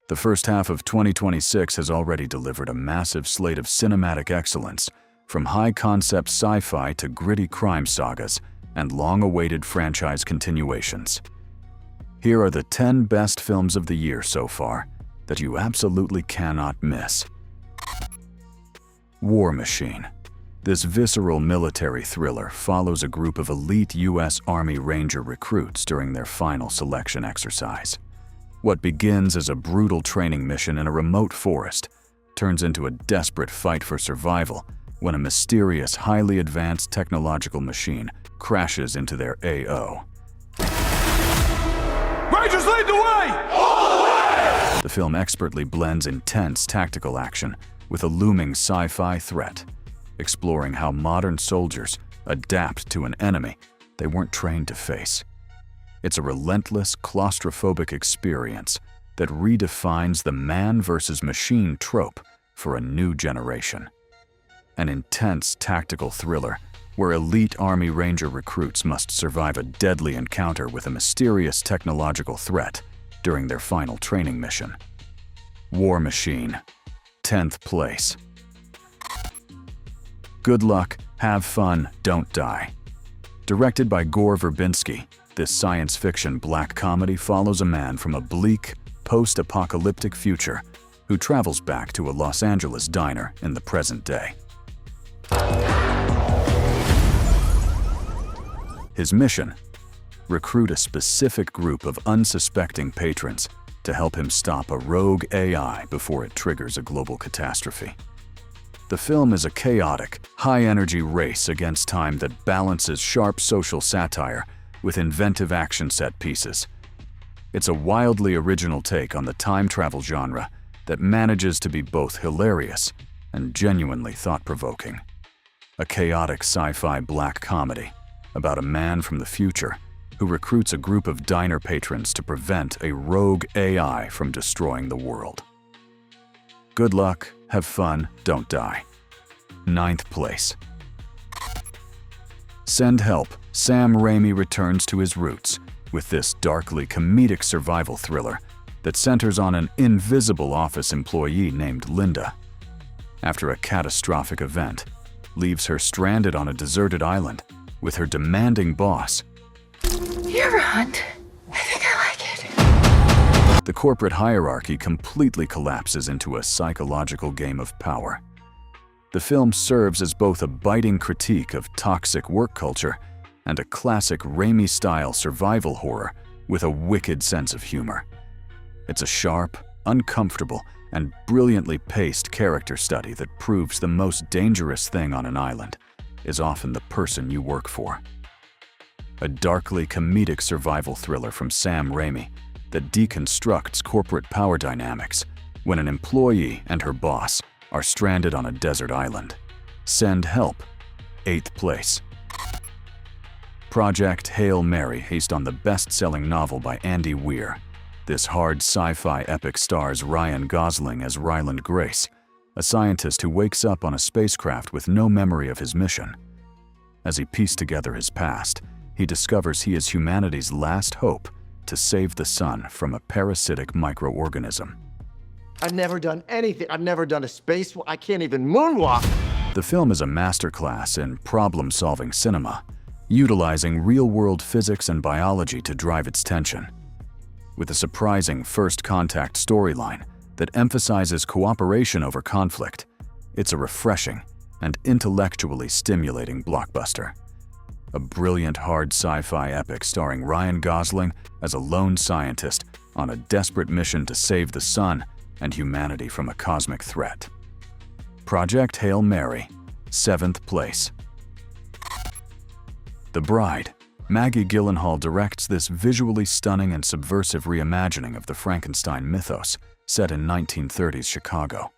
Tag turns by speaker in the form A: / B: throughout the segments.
A: The first half of 2026 has already delivered a massive slate of cinematic excellence, from high-concept sci-fi to gritty crime sagas and long-awaited franchise continuations. Here are the 10 best films of the year so far that you absolutely cannot miss. War Machine. This visceral military thriller follows a group of elite U.S. Army Ranger recruits during their final selection exercise. What begins as a brutal training mission in a remote forest turns into a desperate fight for survival when a mysterious, highly advanced technological machine crashes into their AO.
B: Rangers, lead the way! All the way!
A: The film expertly blends intense tactical action with a looming sci-fi threat, exploring how modern soldiers adapt to an enemy they weren't trained to face. It's a relentless, claustrophobic experience that redefines the man versus machine trope for a new generation. An intense tactical thriller where elite Army Ranger recruits must survive a deadly encounter with a mysterious technological threat during their final training mission. War Machine, 10th place. Good Luck, Have Fun, Don't Die. Directed by Gore Verbinski, this science fiction black comedy follows a man from a bleak, post-apocalyptic future who travels back to a Los Angeles diner in the present day. His mission: recruit a specific group of unsuspecting patrons to help him stop a rogue AI before it triggers a global catastrophe. The film is a chaotic, high-energy race against time that balances sharp social satire with inventive action set pieces. It's a wildly original take on the time travel genre that manages to be both hilarious and genuinely thought-provoking. A chaotic sci-fi black comedy about a man from the future who recruits a group of diner patrons to prevent a rogue AI from destroying the world. Good Luck, Have Fun, Don't Die. 9th place. Send Help. Sam Raimi returns to his roots with this darkly comedic survival thriller that centers on an invisible office employee named Linda. After a catastrophic event, leaves her stranded on a deserted island with her demanding boss.
C: You ever hunt? I think I like it.
A: The corporate hierarchy completely collapses into a psychological game of power. The film serves as both a biting critique of toxic work culture and a classic Raimi-style survival horror with a wicked sense of humor. It's a sharp, uncomfortable, and brilliantly paced character study that proves the most dangerous thing on an island is often the person you work for. A darkly comedic survival thriller from Sam Raimi that deconstructs corporate power dynamics when an employee and her boss are stranded on a desert island. Send Help, 8th place. Project Hail Mary, based on the best-selling novel by Andy Weir. This hard sci-fi epic stars Ryan Gosling as Ryland Grace, a scientist who wakes up on a spacecraft with no memory of his mission. As he pieces together his past, he discovers he is humanity's last hope to save the sun from a parasitic microorganism.
D: I've never done anything. I've never done a spacewalk. I can't even moonwalk.
A: The film is a masterclass in problem-solving cinema, utilizing real-world physics and biology to drive its tension. With a surprising first contact storyline that emphasizes cooperation over conflict, it's a refreshing and intellectually stimulating blockbuster. A brilliant hard sci-fi epic starring Ryan Gosling as a lone scientist on a desperate mission to save the sun and humanity from a cosmic threat. Project Hail Mary, 7th place. The Bride. Maggie Gyllenhaal directs this visually stunning and subversive reimagining of the Frankenstein mythos set in 1930s Chicago.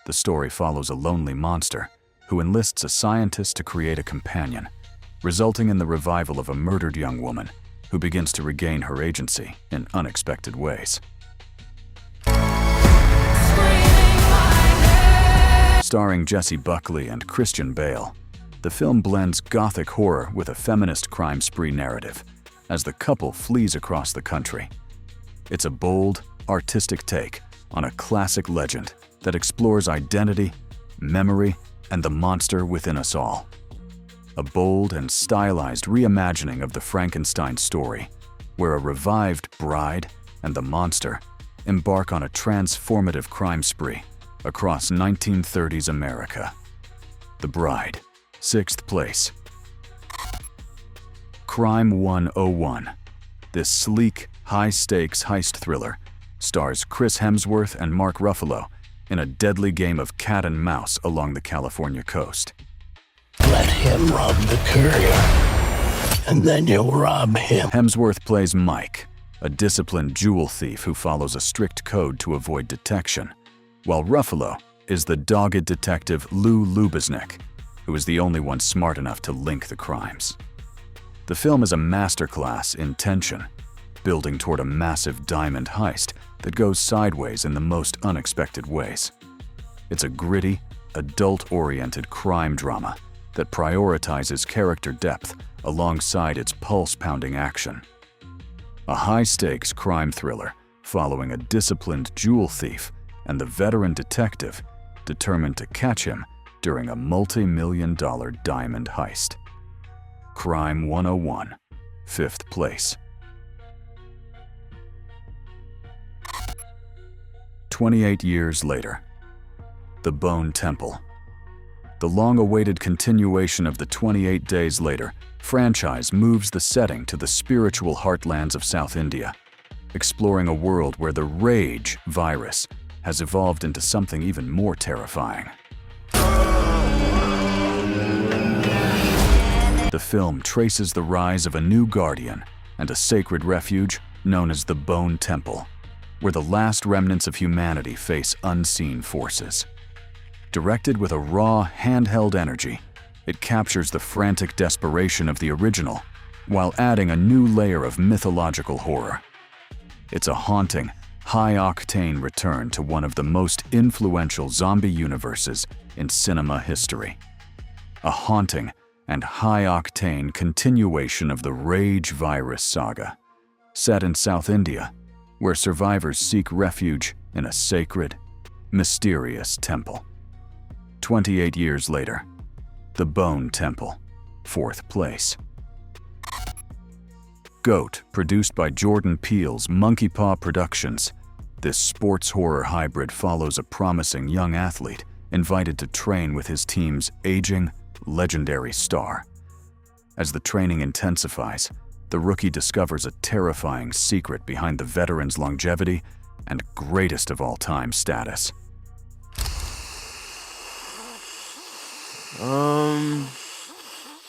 A: The story follows a lonely monster who enlists a scientist to create a companion, resulting in the revival of a murdered young woman who begins to regain her agency in unexpected ways. Starring Jessie Buckley and Christian Bale, the film blends gothic horror with a feminist crime spree narrative as the couple flees across the country. It's a bold, artistic take on a classic legend that explores identity, memory, and the monster within us all. A bold and stylized reimagining of the Frankenstein story, where a revived bride and the monster embark on a transformative crime spree across 1930s America. The Bride, 6th place. Crime 101. This sleek, high-stakes heist thriller stars Chris Hemsworth and Mark Ruffalo in a deadly game of cat and mouse along the California coast.
E: Let him rob the courier, and then you'll rob him.
A: Hemsworth plays Mike, a disciplined jewel thief who follows a strict code to avoid detection, while Ruffalo is the dogged detective Lou Lubeznik, who is the only one smart enough to link the crimes. The film is a masterclass in tension, building toward a massive diamond heist that goes sideways in the most unexpected ways. It's a gritty, adult-oriented crime drama that prioritizes character depth alongside its pulse-pounding action. A high-stakes crime thriller following a disciplined jewel thief and the veteran detective determined to catch him during a multi-million-dollar diamond heist. Crime 101, 5th place. 28 years later. The Bone Temple. The long-awaited continuation of the 28 Days Later franchise moves the setting to the spiritual heartlands of South India, exploring a world where the rage virus has evolved into something even more terrifying. The film traces the rise of a new guardian and a sacred refuge known as the Bone Temple, where the last remnants of humanity face unseen forces. Directed with a raw, handheld energy, it captures the frantic desperation of the original, while adding a new layer of mythological horror. It's a haunting, high-octane return to one of the most influential zombie universes in cinema history. A haunting and high-octane continuation of the Rage virus saga, set in South India, where survivors seek refuge in a sacred, mysterious temple. 28 years later. The Bone Temple, 4th place. Goat, produced by Jordan Peele's Monkey Paw Productions, this sports horror hybrid follows a promising young athlete invited to train with his team's aging, legendary star. As the training intensifies, the rookie discovers a terrifying secret behind the veteran's longevity and greatest of all time status.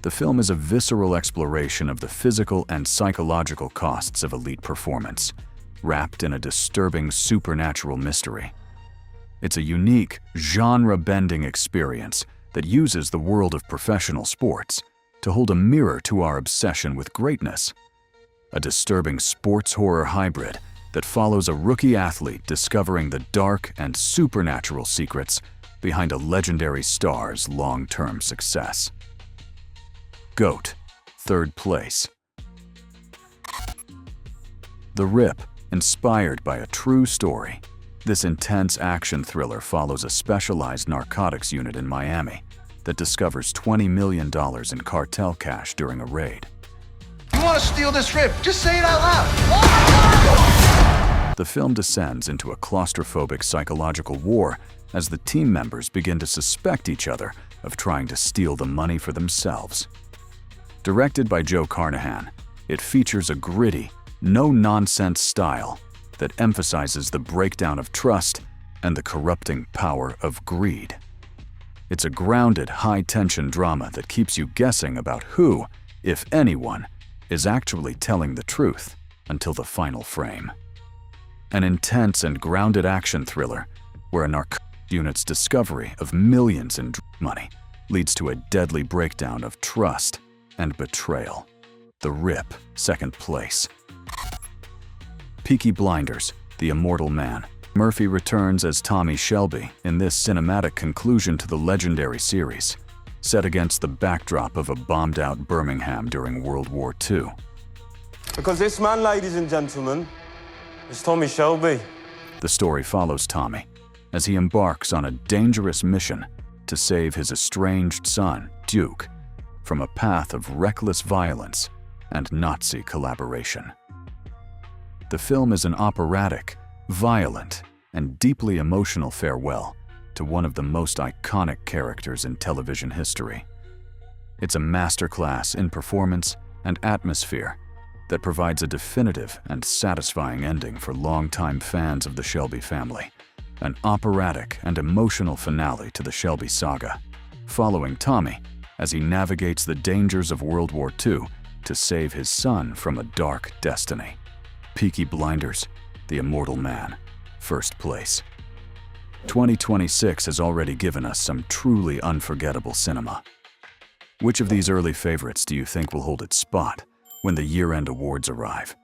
A: The film is a visceral exploration of the physical and psychological costs of elite performance, wrapped in a disturbing supernatural mystery. It's a unique, genre-bending experience that uses the world of professional sports to hold a mirror to our obsession with greatness. A disturbing sports horror hybrid that follows a rookie athlete discovering the dark and supernatural secrets behind a legendary star's long-term success. Goat, 3rd place. The Rip, inspired by a true story. This intense action thriller follows a specialized narcotics unit in Miami that discovers $20 million in cartel cash during a raid.
B: You want to steal this rip? Just say it out loud.
A: The film descends into a claustrophobic psychological war as the team members begin to suspect each other of trying to steal the money for themselves. Directed by Joe Carnahan, it features a gritty, no-nonsense style that emphasizes the breakdown of trust and the corrupting power of greed. It's a grounded, high-tension drama that keeps you guessing about who, if anyone, is actually telling the truth until the final frame. An intense and grounded action thriller where a narcotics unit's discovery of millions in drug money leads to a deadly breakdown of trust and betrayal. The Rip, 2nd place. Peaky Blinders, The Immortal Man. Murphy returns as Tommy Shelby in this cinematic conclusion to the legendary series, set against the backdrop of a bombed-out Birmingham during World War II.
F: Because this man, ladies and gentlemen, is Tommy Shelby.
A: The story follows Tommy as he embarks on a dangerous mission to save his estranged son, Duke, from a path of reckless violence and Nazi collaboration. The film is an operatic, violent, and deeply emotional farewell to one of the most iconic characters in television history. It's a masterclass in performance and atmosphere that provides a definitive and satisfying ending for longtime fans of the Shelby family, an operatic and emotional finale to the Shelby saga, following Tommy as he navigates the dangers of World War II to save his son from a dark destiny. Peaky Blinders, The Immortal Man, first place. 2026 has already given us some truly unforgettable cinema. Which of these early favorites do you think will hold its spot when the year-end awards arrive?